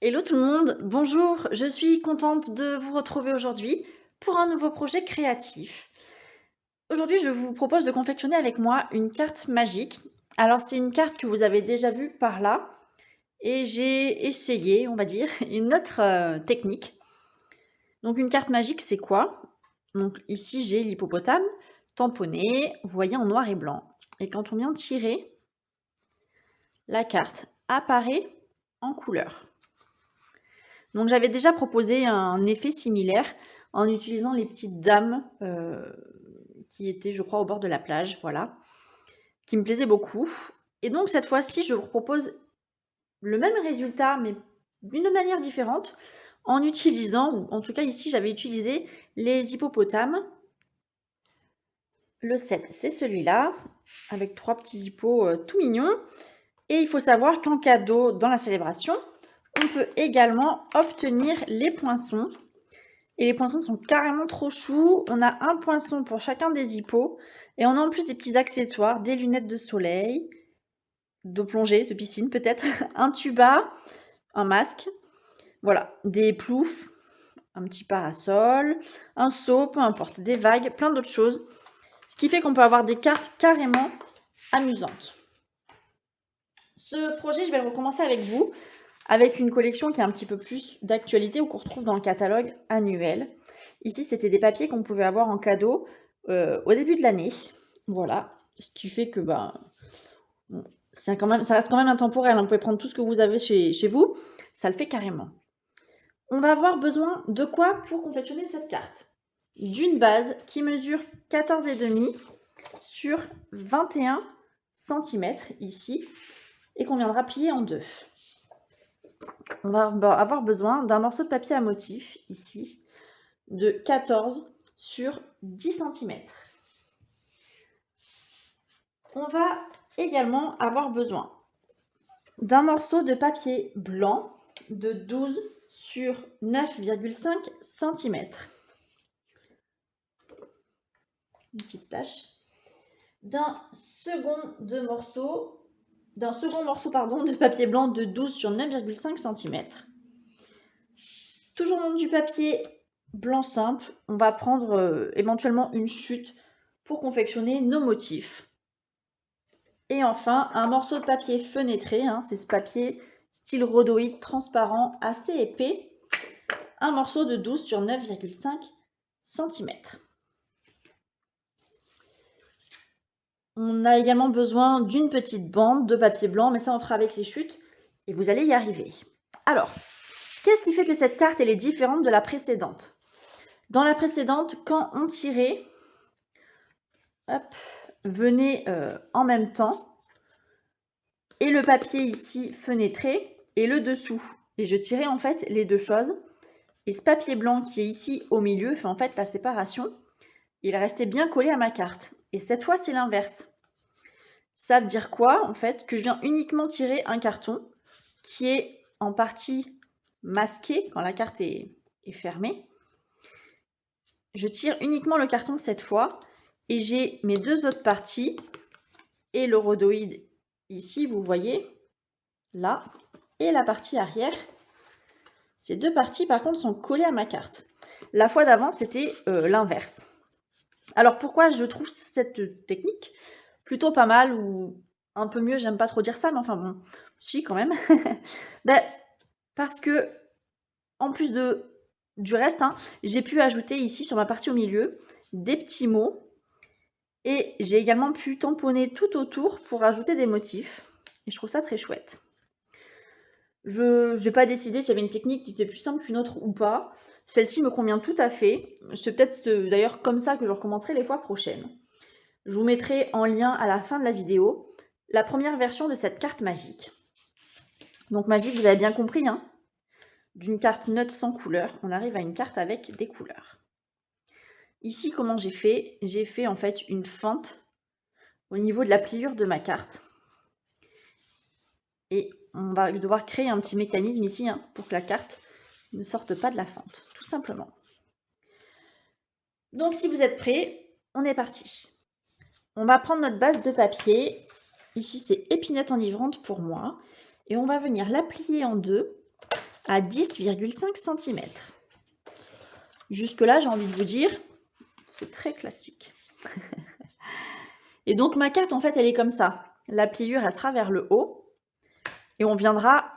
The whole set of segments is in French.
Hello tout le monde, bonjour, je suis contente de vous retrouver aujourd'hui pour un nouveau projet créatif. Aujourd'hui, je vous propose de confectionner avec moi une carte magique. Alors, c'est une carte que vous avez déjà vue par là et j'ai essayé, on va dire, une autre technique. Donc, une carte magique, c'est quoi? Donc, ici, j'ai l'hippopotame tamponné, vous voyez, en noir et blanc. Et quand on vient tirer, la carte apparaît en couleur. Donc j'avais déjà proposé un effet similaire en utilisant les petites dames qui étaient, je crois, au bord de la plage, voilà, qui me plaisaient beaucoup. Et donc cette fois-ci, je vous propose le même résultat, mais d'une manière différente, en utilisant, ou en tout cas ici, j'avais utilisé les hippopotames. Le 7, c'est celui-là, avec 3 petits hippos tout mignons. Et il faut savoir qu'en cadeau, dans la célébration, on peut également obtenir les poinçons. Et les poinçons sont carrément trop choux. On a un poinçon pour chacun des hippos. Et on a en plus des petits accessoires, des lunettes de soleil, de plongée, de piscine peut-être, un tuba, un masque, voilà, des ploufs, un petit parasol, un seau, peu importe, des vagues, plein d'autres choses. Ce qui fait qu'on peut avoir des cartes carrément amusantes. Ce projet, je vais le recommencer avec vous, avec une collection qui est un petit peu plus d'actualité ou qu'on retrouve dans le catalogue annuel. Ici, c'était des papiers qu'on pouvait avoir en cadeau au début de l'année. Voilà, ce qui fait que ça reste quand même intemporel. Vous pouvez prendre tout ce que vous avez chez vous, ça le fait carrément. On va avoir besoin de quoi pour confectionner cette carte? D'une base qui mesure 14,5 sur 21 cm ici et qu'on viendra plier en deux. On va avoir besoin d'un morceau de papier à motif ici de 14 sur 10 cm. On va également avoir besoin d'un morceau de papier blanc de 12 sur 9,5 cm. Une petite tache. D'un second morceau de papier blanc de 12 sur 9,5 cm. Toujours dans du papier blanc simple, on va prendre éventuellement une chute pour confectionner nos motifs. Et enfin, un morceau de papier fenêtré, c'est ce papier style rhodoïde transparent assez épais, un morceau de 12 sur 9,5 cm. On a également besoin d'une petite bande de papier blanc, mais ça on fera avec les chutes et vous allez y arriver. Alors, qu'est-ce qui fait que cette carte elle est différente de la précédente? Dans la précédente, quand on tirait, hop, venait en même temps, et le papier ici fenêtré, et le dessous. Et je tirais en fait les deux choses. Et ce papier blanc qui est ici au milieu fait en fait la séparation. Il restait bien collé à ma carte. Et cette fois, c'est l'inverse. Ça veut dire quoi en fait? Que je viens uniquement tirer un carton qui est en partie masqué quand la carte est fermée. Je tire uniquement le carton cette fois et j'ai mes deux autres parties et le rhodoïde ici, vous voyez, là, et la partie arrière. Ces deux parties, par contre, sont collées à ma carte. La fois d'avant, c'était l'inverse. Alors, pourquoi je trouve cette technique plutôt pas mal ou un peu mieux, j'aime pas trop dire ça, mais enfin bon, si quand même. Parce que, en plus du reste, j'ai pu ajouter ici sur ma partie au milieu des petits mots et j'ai également pu tamponner tout autour pour ajouter des motifs. Et je trouve ça très chouette. Je n'ai pas décidé s'il y avait une technique qui était plus simple qu'une autre ou pas. Celle-ci me convient tout à fait. C'est peut-être d'ailleurs comme ça que je recommencerai les fois prochaines. Je vous mettrai en lien à la fin de la vidéo la première version de cette carte magique. Donc magique, vous avez bien compris, d'une carte neutre sans couleur, on arrive à une carte avec des couleurs. Ici, comment j'ai fait? J'ai fait en fait une fente au niveau de la pliure de ma carte. Et on va devoir créer un petit mécanisme ici pour que la carte ne sorte pas de la fente, tout simplement. Donc si vous êtes prêts, on est parti. On va prendre notre base de papier. Ici, c'est épinette enivrante pour moi. Et on va venir la plier en deux à 10,5 cm. Jusque-là, j'ai envie de vous dire, c'est très classique. Et donc, ma carte, en fait, elle est comme ça. La pliure, elle sera vers le haut. Et on viendra,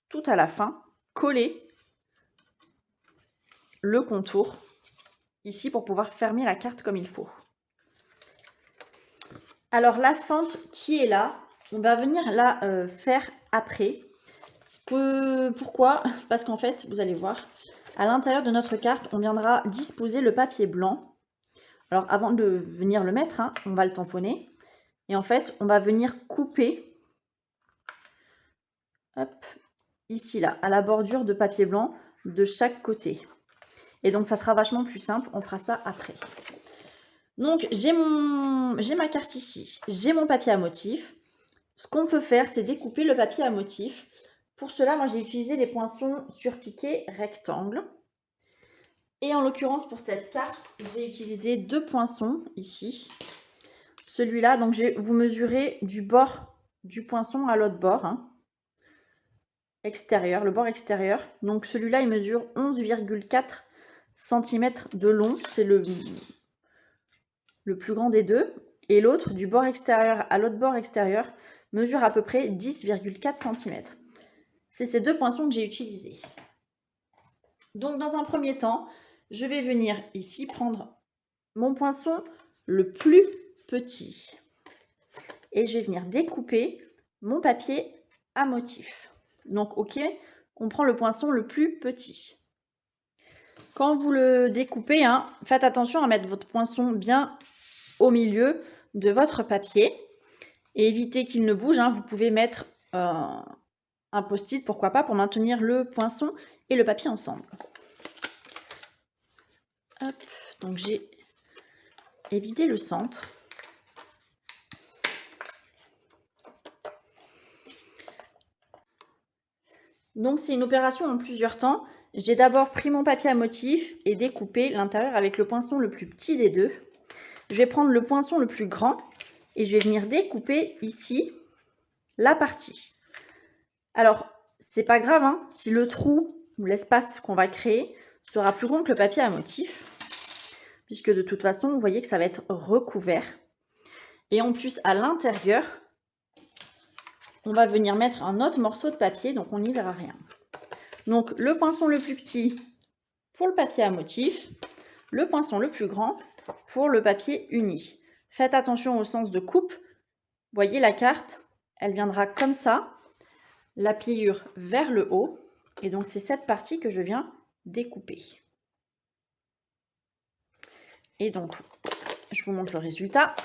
tout à la fin, coller le contour ici pour pouvoir fermer la carte comme il faut. Alors, la fente qui est là, on va venir la faire après. Pourquoi? Parce qu'en fait, vous allez voir, à l'intérieur de notre carte, on viendra disposer le papier blanc. Alors, avant de venir le mettre, hein, on va le tamponner. Et en fait, on va venir couper, hop, ici, là, à la bordure de papier blanc de chaque côté. Et donc, ça sera vachement plus simple. On fera ça après. Donc, j'ai ma carte ici. J'ai mon papier à motif. Ce qu'on peut faire, c'est découper le papier à motif. Pour cela, moi, j'ai utilisé des poinçons surpiqués rectangles. Et en l'occurrence, pour cette carte, j'ai utilisé 2 poinçons ici. Celui-là, donc, vous mesurez du bord du poinçon à l'autre bord, hein, extérieur, le bord extérieur. Donc, celui-là, il mesure 11,4 cm de long. C'est le plus grand des deux. Et l'autre, du bord extérieur à l'autre bord extérieur, mesure à peu près 10,4 cm. C'est ces 2 poinçons que j'ai utilisés. Donc, dans un premier temps, je vais venir ici prendre mon poinçon le plus petit. Et je vais venir découper mon papier à motif. Donc, ok, on prend le poinçon le plus petit. Quand vous le découpez, hein, faites attention à mettre votre poinçon bien au milieu de votre papier. Et évitez qu'il ne bouge. Hein. Vous pouvez mettre un post-it, pourquoi pas, pour maintenir le poinçon et le papier ensemble. Hop, donc j'ai évidé le centre. Donc c'est une opération en plusieurs temps. J'ai d'abord pris mon papier à motif et découpé l'intérieur avec le poinçon le plus petit des deux. Je vais prendre le poinçon le plus grand et je vais venir découper ici la partie. Alors, c'est pas grave hein, si le trou ou l'espace qu'on va créer sera plus grand que le papier à motif, puisque de toute façon, vous voyez que ça va être recouvert. Et en plus, à l'intérieur, on va venir mettre un autre morceau de papier, donc on n'y verra rien. Donc, le poinçon le plus petit pour le papier à motif, le poinçon le plus grand pour le papier uni. Faites attention au sens de coupe. Vous voyez la carte, elle viendra comme ça, la pliure vers le haut. Et donc, c'est cette partie que je viens découper. Et donc, je vous montre le résultat.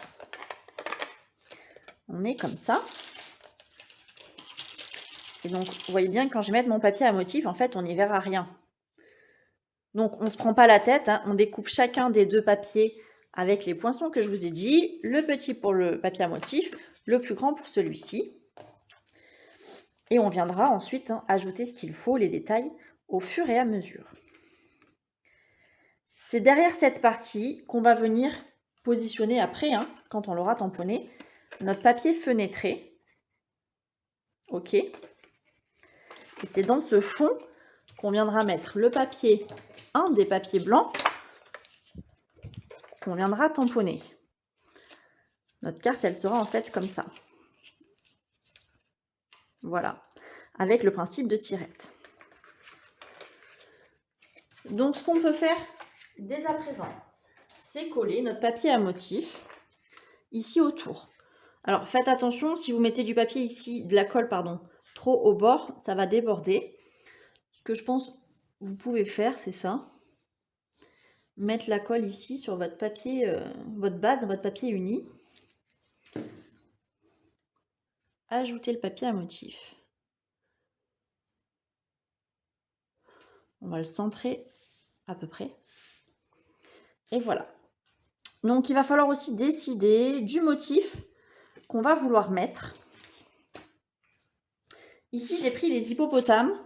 On est comme ça. Et donc, vous voyez bien que quand je vais mettre mon papier à motif, en fait, on n'y verra rien. Donc, on ne se prend pas la tête. Hein. On découpe chacun des 2 papiers avec les poinçons que je vous ai dit. Le petit pour le papier à motif, le plus grand pour celui-ci. Et on viendra ensuite hein, ajouter ce qu'il faut, les détails, au fur et à mesure. C'est derrière cette partie qu'on va venir positionner après, hein, quand on l'aura tamponné, notre papier fenêtré. Ok. Et c'est dans ce fond qu'on viendra mettre le papier, un des papiers blancs, qu'on viendra tamponner. Notre carte, elle sera en fait comme ça. Voilà, avec le principe de tirette. Donc, ce qu'on peut faire dès à présent, c'est coller notre papier à motif ici autour. Alors, faites attention, si vous mettez du papier ici, de la colle, pardon, trop au bord, ça va déborder. Ce que je pense vous pouvez faire, c'est ça. Mettre la colle ici sur votre papier, votre base, votre papier uni. Ajouter le papier à motif. On va le centrer à peu près. Et voilà. Donc, il va falloir aussi décider du motif qu'on va vouloir mettre. Ici, j'ai pris les hippopotames.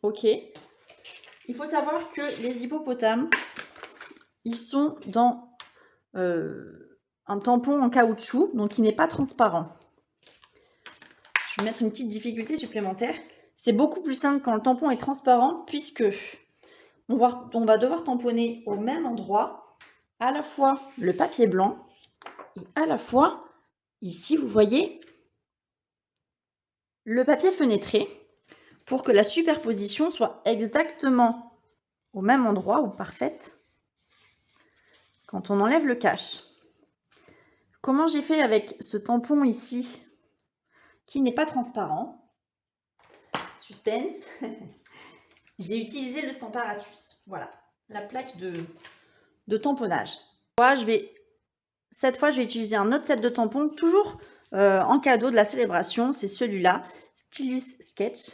Ok. Il faut savoir que les hippopotames, ils sont dans un tampon en caoutchouc, donc il n'est pas transparent. Je vais mettre une petite difficulté supplémentaire. C'est beaucoup plus simple quand le tampon est transparent puisque on va devoir tamponner au même endroit à la fois le papier blanc et à la fois, ici vous voyez, le papier fenêtré pour que la superposition soit exactement au même endroit ou parfaite quand on enlève le cache. Comment j'ai fait avec ce tampon ici qui n'est pas transparent? Suspense. J'ai utilisé le Stamparatus. Voilà, la plaque de tamponnage. Cette fois, je vais utiliser un autre set de tampons, toujours en cadeau de la célébration. C'est celui-là, Stylis Sketch.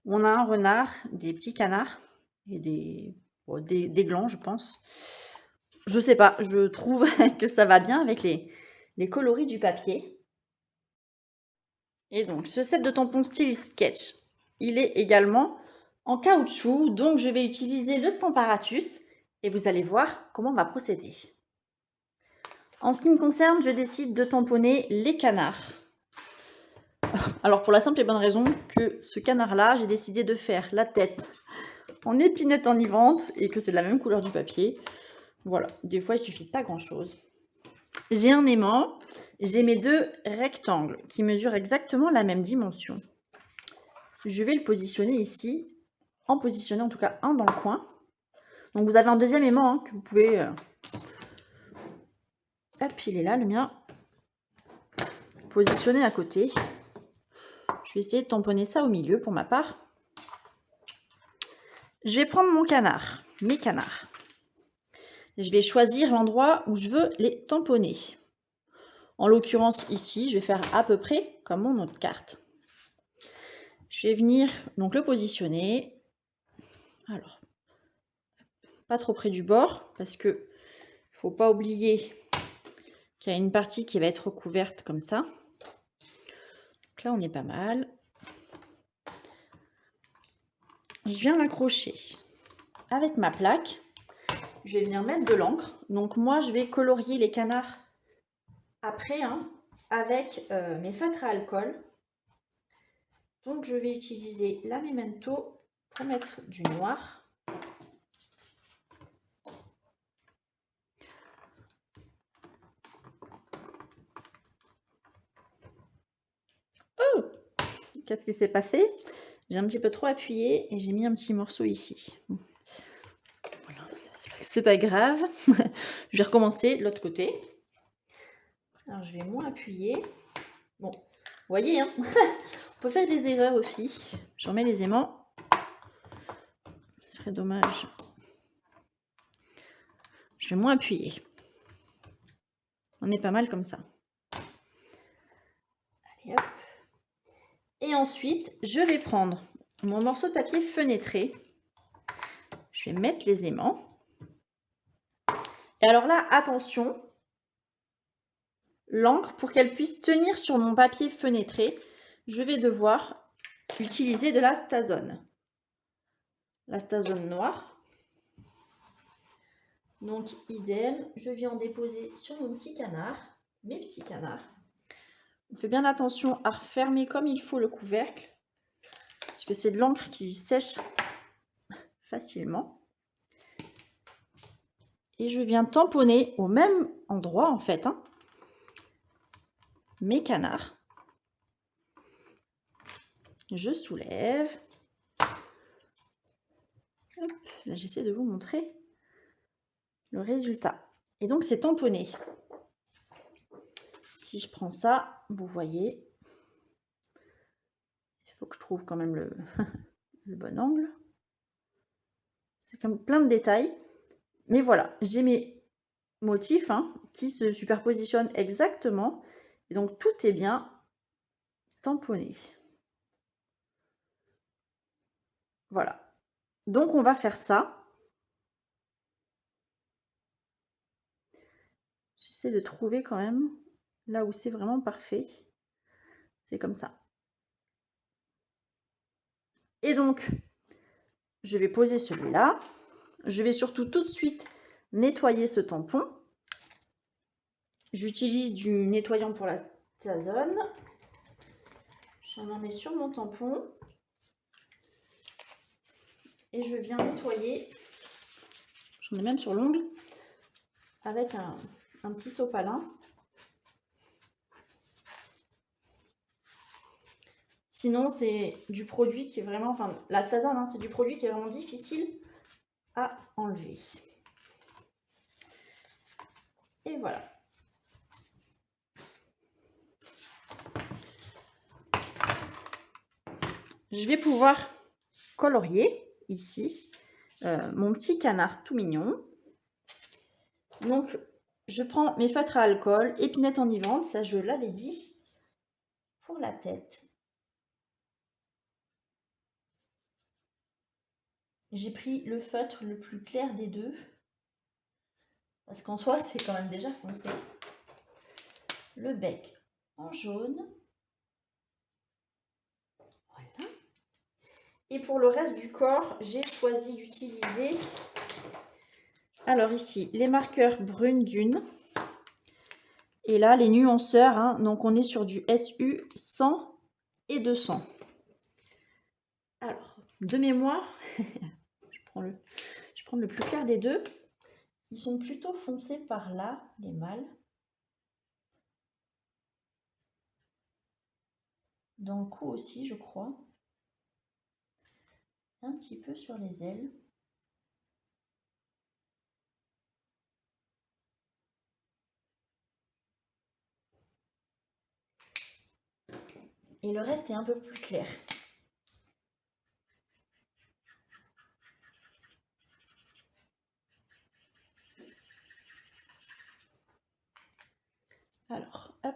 On a un renard, des petits canards et des glands, je pense. Je sais pas, je trouve que ça va bien avec les coloris du papier. Et donc, ce set de tampons Stylis Sketch, il est également en caoutchouc. Donc, je vais utiliser le Stamparatus et vous allez voir comment on va procéder. En ce qui me concerne, je décide de tamponner les canards. Alors, pour la simple et bonne raison que ce canard-là, j'ai décidé de faire la tête en épinette enivrante et que c'est de la même couleur du papier. Voilà, des fois, il suffit pas grand-chose. J'ai un aimant, j'ai mes deux rectangles qui mesurent exactement la même dimension. Je vais le positionner ici, en positionner en tout cas un dans le coin. Donc, vous avez un deuxième aimant hein, que vous pouvez... Hop, il est là, le mien. Positionner à côté. Je vais essayer de tamponner ça au milieu pour ma part. Je vais prendre mon canard, mes canards. Je vais choisir l'endroit où je veux les tamponner. En l'occurrence ici, je vais faire à peu près comme mon autre carte. Je vais venir donc le positionner. Alors, pas trop près du bord parce que il faut pas oublier qu'il y a une partie qui va être recouverte comme ça. Donc là, on est pas mal. Je viens l'accrocher avec ma plaque. Je vais venir mettre de l'encre. Donc moi, je vais colorier les canards après hein, avec mes feutres à alcool. Donc je vais utiliser la Memento pour mettre du noir. Oh! Qu'est-ce qui s'est passé? J'ai un petit peu trop appuyé et j'ai mis un petit morceau ici. Voilà, c'est pas grave. Je vais recommencer de l'autre côté. Alors je vais moins appuyer. Bon, vous voyez, hein, on peut faire des erreurs aussi. Je remets les aimants. Ce serait dommage. Je vais moins appuyer. On est pas mal comme ça. Allez, hop. Et ensuite, je vais prendre mon morceau de papier fenêtré. Je vais mettre les aimants. Et alors là, attention, l'encre, pour qu'elle puisse tenir sur mon papier fenêtré, je vais devoir utiliser de la Stazone. La Stazone noire. Donc, idem, je viens en déposer sur mon petit canard, mes petits canards. On fait bien attention à refermer comme il faut le couvercle, parce que c'est de l'encre qui sèche facilement. Et je viens tamponner au même endroit, en fait, hein, mes canards. Je soulève. Hop, là, j'essaie de vous montrer le résultat. Et donc, c'est tamponné. Si je prends ça, vous voyez, il faut que je trouve quand même le bon angle. C'est comme plein de détails. Mais voilà, j'ai mes motifs hein, qui se superpositionnent exactement. Et donc, tout est bien tamponné. Voilà. Donc, on va faire ça. J'essaie de trouver quand même là où c'est vraiment parfait. C'est comme ça. Et donc, je vais poser celui-là. Je vais surtout tout de suite nettoyer ce tampon. J'utilise du nettoyant pour la Stazone. J'en mets sur mon tampon. et je viens nettoyer, j'en ai même sur l'ongle, avec un petit sopalin. Sinon, c'est du produit qui est vraiment, enfin, l'astazole, hein, c'est du produit qui est vraiment difficile à enlever. Et voilà. Je vais pouvoir colorier ici mon petit canard tout mignon. Donc, je prends mes feutres à alcool, épinette enivrante, ça je l'avais dit, pour la tête. J'ai pris le feutre le plus clair des deux, parce qu'en soi, c'est quand même déjà foncé. Le bec en jaune. Voilà. Et pour le reste du corps, j'ai choisi d'utiliser, alors ici, les marqueurs Brune Dune. Et là, les nuanceurs, hein, donc on est sur du SU 100 et 200. Alors, de mémoire, je prends le plus clair des deux. Ils sont plutôt foncés par là, les mâles. Dans le cou aussi, je crois. Un petit peu sur les ailes. Et le reste est un peu plus clair. Alors, hop.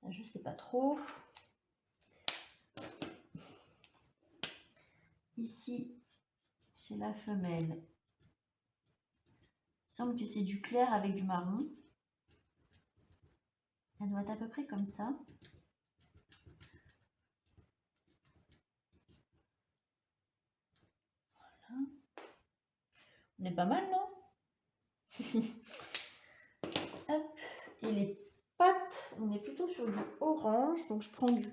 Je sais pas trop. Ici, chez la femelle, il semble que c'est du clair avec du marron. Elle doit être à peu près comme ça. Voilà. On est pas mal, non? Hop. Et les pattes, on est plutôt sur du orange. Donc je prends du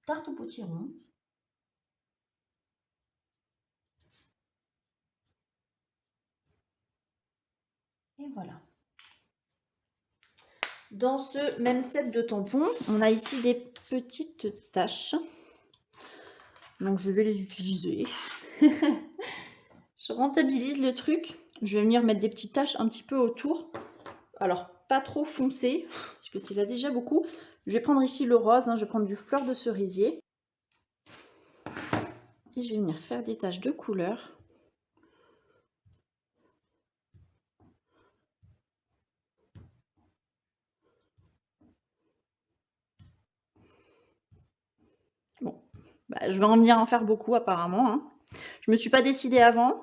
tarte au potiron. Et voilà. Dans ce même set de tampons, on a ici des petites taches. Donc je vais les utiliser. Je rentabilise le truc. Je vais venir mettre des petites taches un petit peu autour. Alors, pas trop foncé, parce que c'est là déjà beaucoup. Je vais prendre ici le rose, hein, je vais prendre du fleur de cerisier. Et je vais venir faire des taches de couleur. Bon, bah, je vais en venir en faire beaucoup apparemment. Hein. Je me suis pas décidée avant.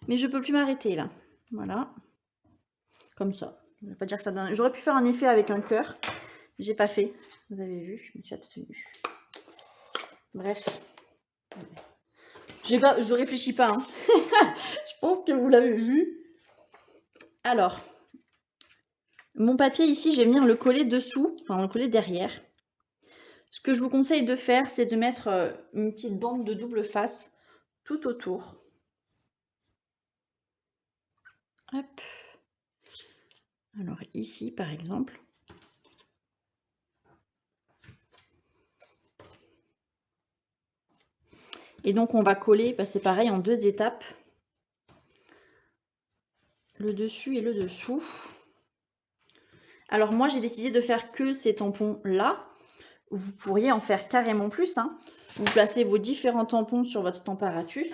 Mais je peux plus m'arrêter là. Voilà. Comme ça. Je vais pas dire que ça donne... J'aurais pu faire un effet avec un cœur. J'ai pas fait. Vous avez vu, je me suis abstenue. Bref. Je réfléchis pas. Hein. Je pense que vous l'avez vu. Alors, mon papier ici, je vais venir le coller dessous, enfin le coller derrière. Ce que je vous conseille de faire, c'est de mettre une petite bande de double face tout autour. Hop. Alors ici, par exemple. Et donc, on va coller, bah, c'est pareil, en 2 étapes. Le dessus et le dessous. Alors moi, j'ai décidé de faire que ces tampons-là. Vous pourriez en faire carrément plus. Hein. Vous placez vos différents tampons sur votre Stamparatus.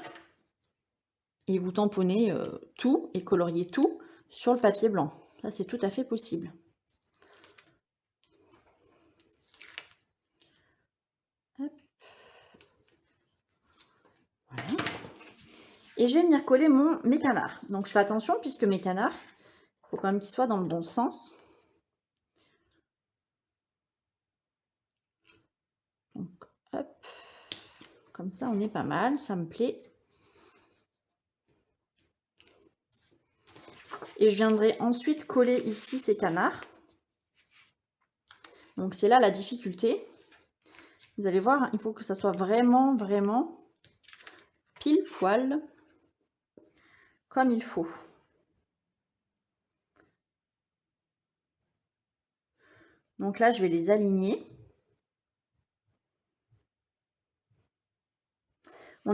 Et vous tamponnez tout et coloriez tout sur le papier blanc. Ça, c'est tout à fait possible. Hop. Voilà. Et je vais venir coller mes canards. Donc, je fais attention puisque mes canards, il faut quand même qu'ils soient dans le bon sens. Comme ça, on est pas mal, ça me plaît. Et je viendrai ensuite coller ici ces canards. Donc c'est là la difficulté. Vous allez voir, il faut que ça soit vraiment, vraiment pile poil comme il faut. Donc là, je vais les aligner. Je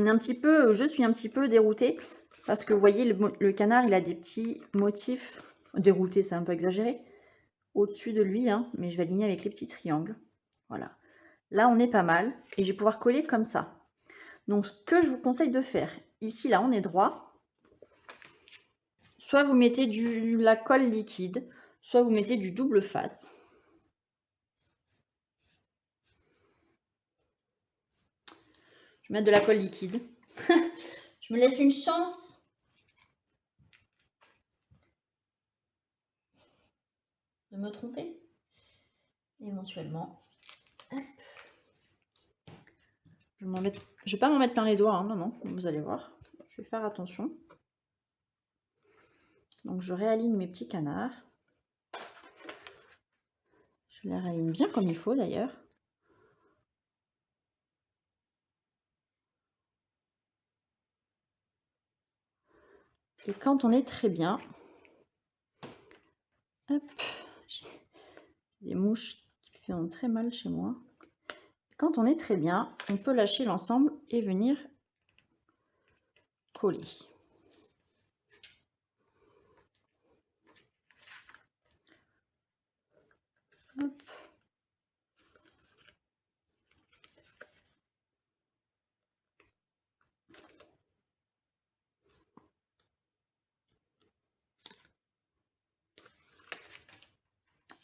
suis un petit peu déroutée parce que vous voyez, le canard, il a des petits motifs. Dérouté, c'est un peu exagéré. Au-dessus de lui, hein, mais je vais aligner avec les petits triangles. Voilà. Là, on est pas mal et je vais pouvoir coller comme ça. Donc, ce que je vous conseille de faire, ici, là, on est droit. Soit vous mettez la colle liquide, soit vous mettez du double face. Je vais mettre de la colle liquide. Je me laisse une chance. De me tromper. Éventuellement. Hop. Je ne vais pas m'en mettre plein les doigts, hein, non, non, vous allez voir. Je vais faire attention. Donc je réaligne mes petits canards. Je les réaligne bien comme il faut d'ailleurs. Et quand on est très bien, hop, j'ai des mouches qui font très mal chez moi. Quand on est très bien, on peut lâcher l'ensemble et venir coller. Hop.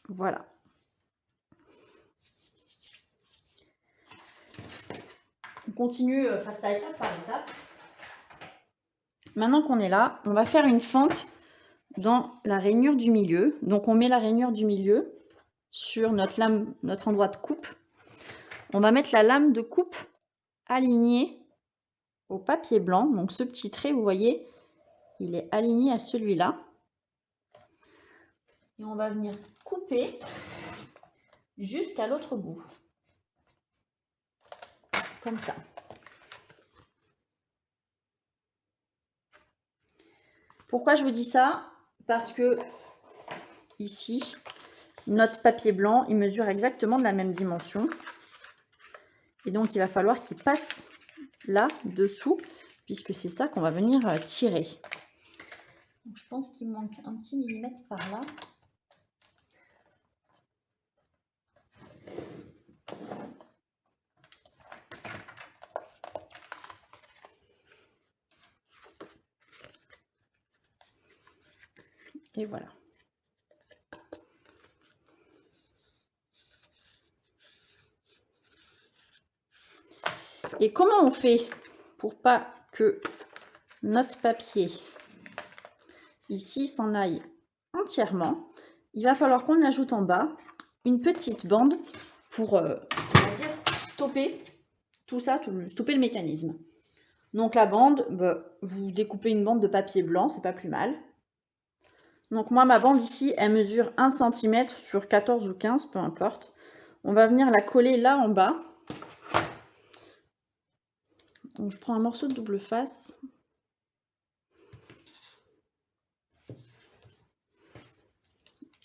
Voilà. On continue faire ça étape par étape. Maintenant qu'on est là, on va faire une fente dans la rainure du milieu. Donc on met la rainure du milieu sur notre lame, notre endroit de coupe. On va mettre la lame de coupe alignée au papier blanc. Donc ce petit trait, vous voyez, il est aligné à celui-là. Et on va venir couper jusqu'à l'autre bout. Comme ça. Pourquoi je vous dis ça? Parce que ici, notre papier blanc, il mesure exactement de la même dimension. Et donc, il va falloir qu'il passe là, dessous, puisque c'est ça qu'on va venir tirer. Donc, je pense qu'il manque un petit millimètre par là. Et voilà. Et comment on fait pour pas que notre papier ici s'en aille entièrement? Il va falloir qu'on ajoute en bas une petite bande pour, on va dire, stopper tout ça, stopper le mécanisme. Donc la bande, vous découpez une bande de papier blanc, c'est pas plus mal. Donc moi, ma bande ici, elle mesure 1 cm sur 14 ou 15, peu importe. On va venir la coller là en bas. Donc je prends un morceau de double face.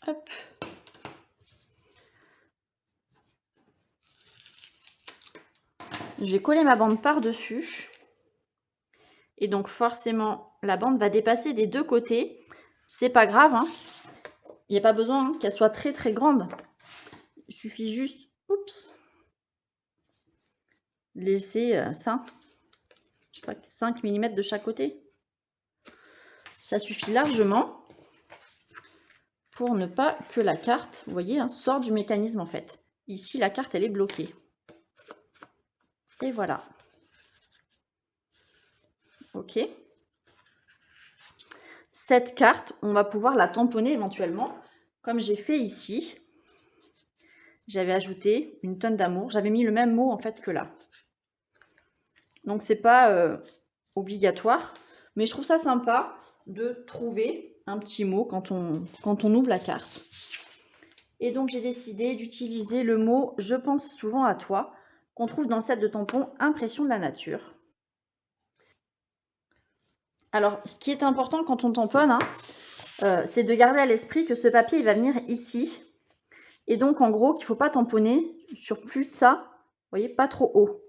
Hop. Je vais coller ma bande par-dessus. Et donc forcément, la bande va dépasser des deux côtés. C'est pas grave, hein. Il n'y a pas besoin qu'elle soit très très grande. Il suffit juste, oups, laisser ça, je sais pas, 5 mm de chaque côté. Ça suffit largement pour ne pas que la carte, vous voyez, hein, sorte du mécanisme en fait. Ici, la carte, elle est bloquée. Et voilà. Ok. Cette carte, on va pouvoir la tamponner éventuellement, comme j'ai fait ici. J'avais ajouté une tonne d'amour. J'avais mis le même mot en fait que là. Donc, c'est pas obligatoire. Mais je trouve ça sympa de trouver un petit mot quand on ouvre la carte. Et donc, j'ai décidé d'utiliser le mot « Je pense souvent à toi » qu'on trouve dans le set de tampons « Impression de la nature ». Alors, ce qui est important quand on tamponne, c'est de garder à l'esprit que ce papier, il va venir ici. Et donc, en gros, qu'il ne faut pas tamponner sur plus ça, vous voyez, pas trop haut.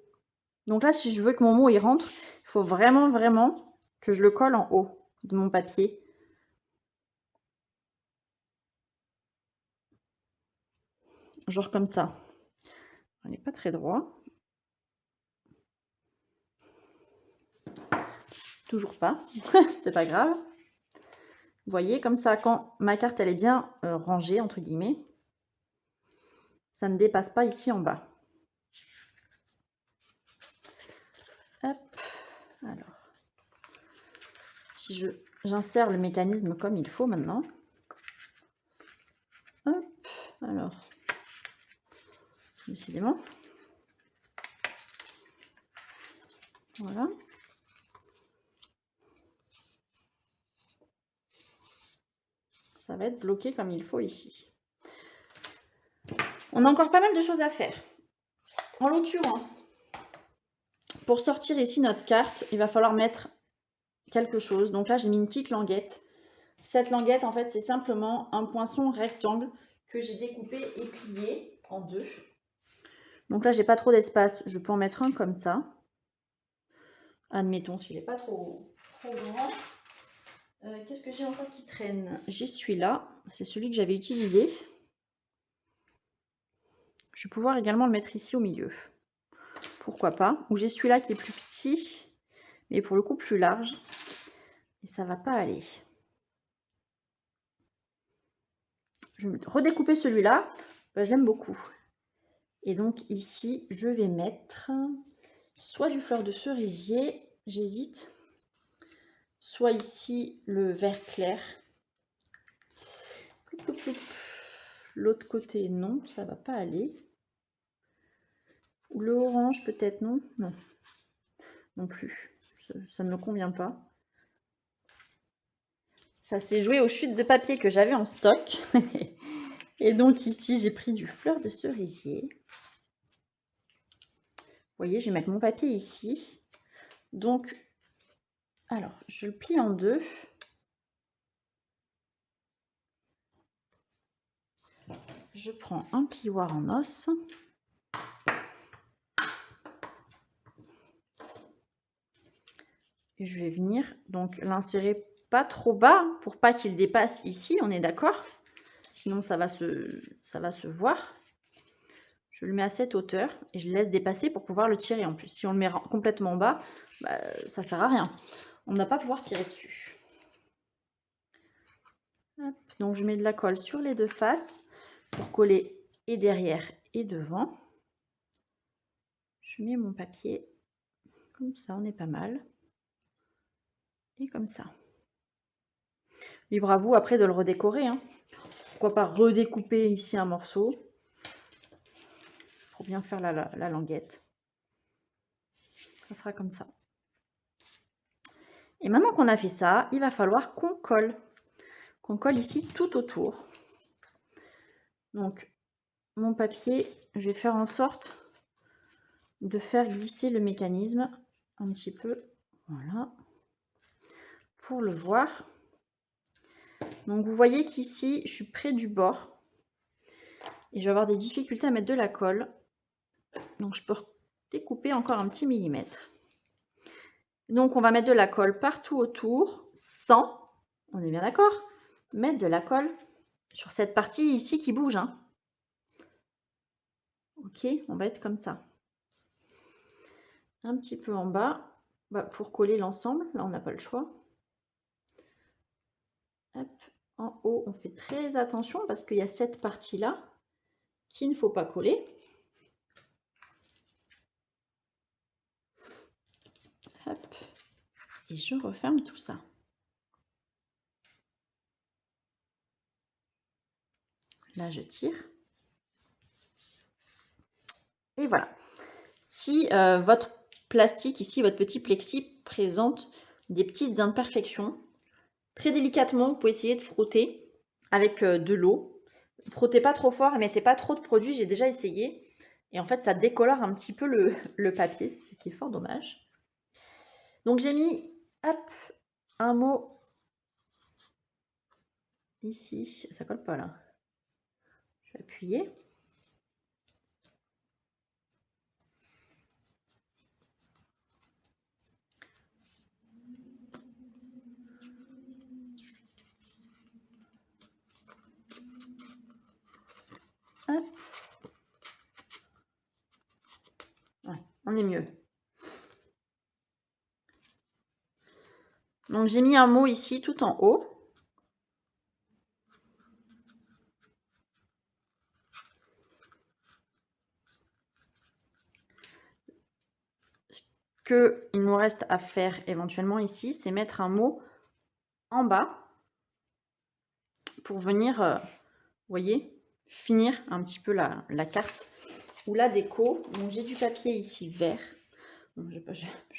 Donc là, si je veux que mon mot il rentre, il faut vraiment, vraiment que je le colle en haut de mon papier. Genre comme ça. On n'est pas très droit. Toujours pas. C'est pas grave. Vous voyez, comme ça, quand ma carte elle est bien rangée, entre guillemets, ça ne dépasse pas ici en bas. Hop. Alors, si j'insère le mécanisme comme il faut maintenant. Hop. Alors, décidément. Voilà. Ça va être bloqué comme il faut ici. On a encore pas mal de choses à faire. En l'occurrence, pour sortir ici notre carte, il va falloir mettre quelque chose. Donc là, j'ai mis une petite languette. Cette languette, en fait, c'est simplement un poinçon rectangle que j'ai découpé et plié en deux. Donc là, j'ai pas trop d'espace. Je peux en mettre un comme ça. Admettons, s'il n'est pas trop grand. Qu'est-ce que j'ai encore qui traîne? J'ai celui-là. C'est celui que j'avais utilisé. Je vais pouvoir également le mettre ici au milieu. Pourquoi pas. Ou j'ai celui-là qui est plus petit, mais pour le coup plus large. Et ça va pas aller. Je vais redécouper celui-là. Je l'aime beaucoup. Et donc ici, je vais mettre soit du fleur de cerisier, j'hésite, soit ici le vert clair. L'autre côté, non, ça va pas aller. Ou le orange, peut-être, non? Non, non plus. Ça ne me convient pas. Ça s'est joué aux chutes de papier que j'avais en stock. Et donc ici, j'ai pris du fleur de cerisier. Vous voyez, je vais mettre mon papier ici. Donc, alors, je le plie en deux. Je prends un plioir en os. Et je vais venir donc l'insérer pas trop bas pour pas qu'il dépasse ici, on est d'accord? Sinon ça va se voir. Je le mets à cette hauteur et je le laisse dépasser pour pouvoir le tirer en plus. Si on le met complètement bas, bah, ça sert à rien. On ne va pas pouvoir tirer dessus. Hop. Donc je mets de la colle sur les deux faces pour coller et derrière et devant. Je mets mon papier comme ça, on est pas mal. Et comme ça. Libre à vous après de le redécorer. Hein. Pourquoi pas redécouper ici un morceau pour bien faire la languette. Ça sera comme ça. Et maintenant qu'on a fait ça, il va falloir qu'on colle. Qu'on colle ici tout autour. Donc, mon papier, je vais faire en sorte de faire glisser le mécanisme un petit peu. Voilà. Pour le voir. Donc, vous voyez qu'ici, je suis près du bord. Et je vais avoir des difficultés à mettre de la colle. Donc, je peux découper encore un petit millimètre. Donc, on va mettre de la colle partout autour, sans, on est bien d'accord, mettre de la colle sur cette partie ici qui bouge. Hein. Ok, on va être comme ça. Un petit peu en bas, pour coller l'ensemble. Là, on n'a pas le choix. Hop. En haut, on fait très attention parce qu'il y a cette partie-là qu'il ne faut pas coller. Hop. Et je referme tout ça. Là, je tire. Et voilà. Si votre plastique ici, votre petit plexi présente des petites imperfections. Très délicatement, vous pouvez essayer de frotter avec de l'eau. Frottez pas trop fort et mettez pas trop de produit, j'ai déjà essayé. Et en fait, ça décolore un petit peu le papier, ce qui est fort dommage. Donc j'ai mis, hop, un mot ici. Ça colle pas là. Je vais appuyer. Hop. Ouais, on est mieux. Donc j'ai mis un mot ici tout en haut. Ce qu'il nous reste à faire éventuellement ici, c'est mettre un mot en bas pour venir, vous voyez, finir un petit peu la carte ou la déco. Donc j'ai du papier ici vert. Bon, je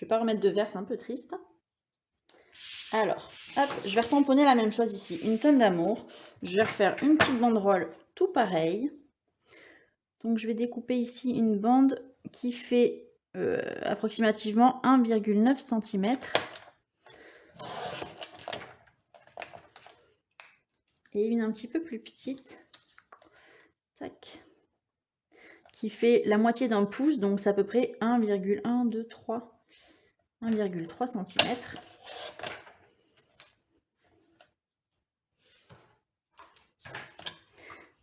vais pas remettre de vert, c'est un peu triste. Alors, hop, je vais retamponner la même chose ici, une tonne d'amour. Je vais refaire une petite banderole tout pareil. Donc je vais découper ici une bande qui fait approximativement 1,9 cm. Et une un petit peu plus petite. Tac. Qui fait la moitié d'un pouce, donc c'est à peu près 1,1, 2, 3, 1,3 cm.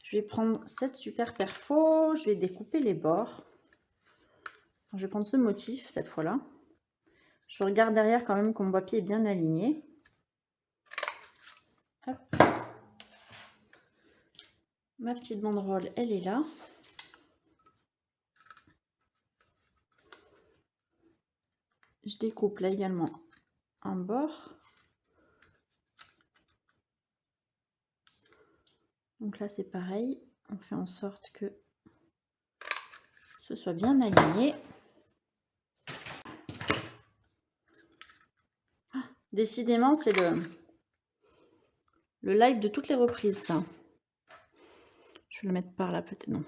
Je vais prendre cette super perfo, je vais découper les bords. Je vais prendre ce motif cette fois-là. Je regarde derrière quand même que mon papier est bien aligné. Hop. Ma petite banderole, elle est là. Je découpe là également un bord. Donc là c'est pareil, on fait en sorte que ce soit bien aligné. Ah, décidément c'est le live de toutes les reprises ça. Je vais le mettre par là peut-être, non.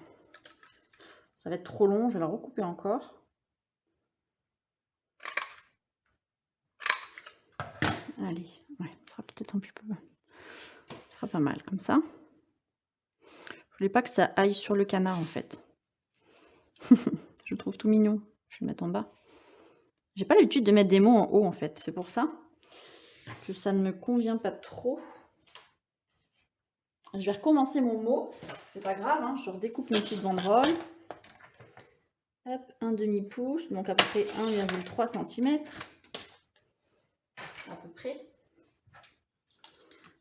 Ça va être trop long, je vais la recouper encore. Allez, ouais, ça sera peut-être un petit peu... Ça sera pas mal comme ça. Je voulais pas que ça aille sur le canard en fait. Je le trouve tout mignon. Je vais le mettre en bas. J'ai pas l'habitude de mettre des mots en haut en fait. C'est pour ça que ça ne me convient pas trop. Je vais recommencer mon mot. C'est pas grave, hein. Je redécoupe mes petites banderoles. Hop, un demi-pouce, donc à peu près 1,3 cm. À peu près.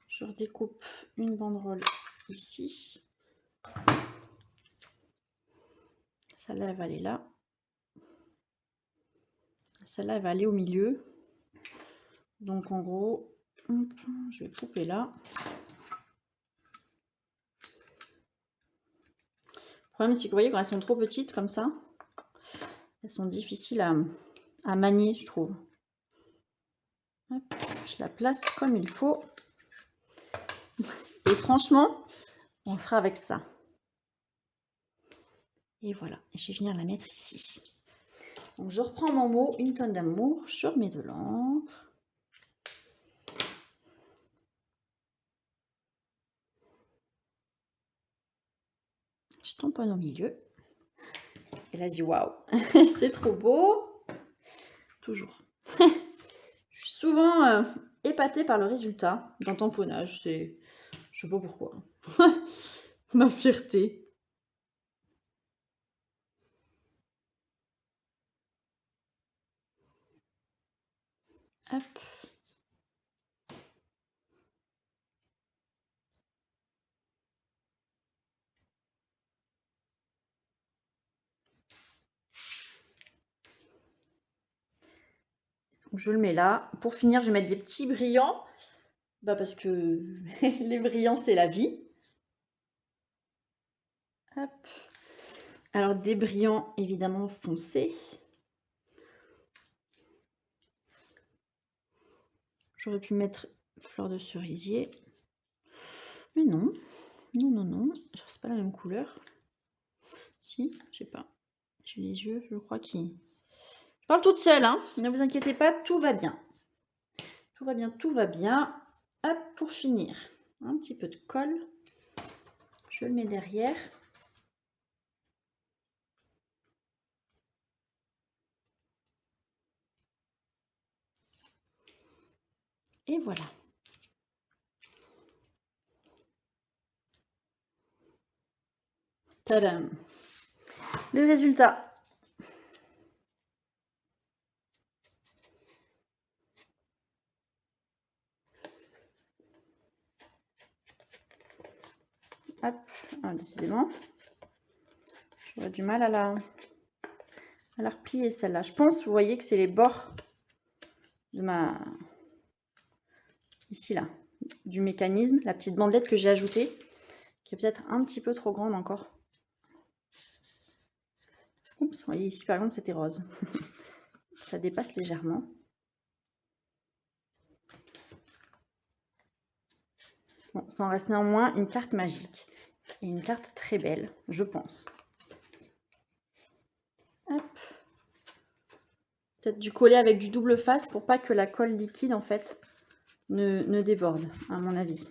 Je redécoupe une banderole ici. Celle-là, elle va aller là. Celle-là, elle va aller au milieu. Donc en gros, je vais couper là. Le problème, c'est que vous voyez, quand elles sont trop petites comme ça, elles sont difficiles à manier, je trouve. Hop, je la place comme il faut. Et franchement, on fera avec ça. Et voilà, et je vais venir la mettre ici. Donc je reprends mon mot, une tonne d'amour, je remets de l'encre. Je tamponne au milieu. Et là, je dis waouh, c'est trop beau. Toujours. Je suis souvent épatée par le résultat d'un tamponnage. Je sais pas pourquoi. Ma fierté. Hop. Je le mets là. Pour finir, je vais mettre des petits brillants. Bah parce que les brillants, c'est la vie. Hop. Alors, des brillants évidemment foncés. J'aurais pu mettre fleur de cerisier. Mais non. Non, non, non. C'est pas la même couleur. Si, je sais pas. J'ai les yeux, je crois qu'ils... Je parle toute seule, hein. Ne vous inquiétez pas, tout va bien. Tout va bien, tout va bien. Hop, pour finir, un petit peu de colle. Je le mets derrière. Et voilà. Tadam! Le résultat. Hop, ah, décidément. J'aurais du mal à la replier celle-là. Je pense, vous voyez que c'est les bords de ma... Ici, là, du mécanisme, la petite bandelette que j'ai ajoutée, qui est peut-être un petit peu trop grande encore. Oups, vous voyez ici, par exemple, c'était rose. Ça dépasse légèrement. Bon, ça en reste néanmoins une carte magique. Et une carte très belle, je pense. Hop. Peut-être du coller avec du double face pour pas que la colle liquide, en fait, ne déborde, à mon avis.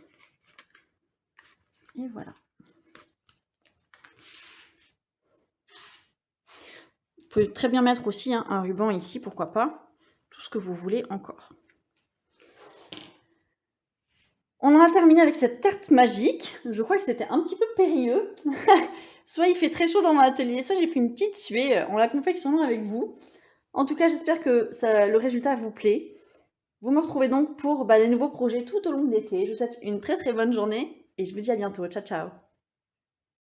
Et voilà. Vous pouvez très bien mettre aussi hein, un ruban ici, pourquoi pas. Tout ce que vous voulez encore. On en a terminé avec cette carte magique. Je crois que c'était un petit peu périlleux. Soit il fait très chaud dans mon atelier, soit j'ai pris une petite suée en la confectionnant avec vous. En tout cas, j'espère que le résultat vous plaît. Vous me retrouvez donc pour des nouveaux projets tout au long de l'été. Je vous souhaite une très très bonne journée et je vous dis à bientôt. Ciao, ciao!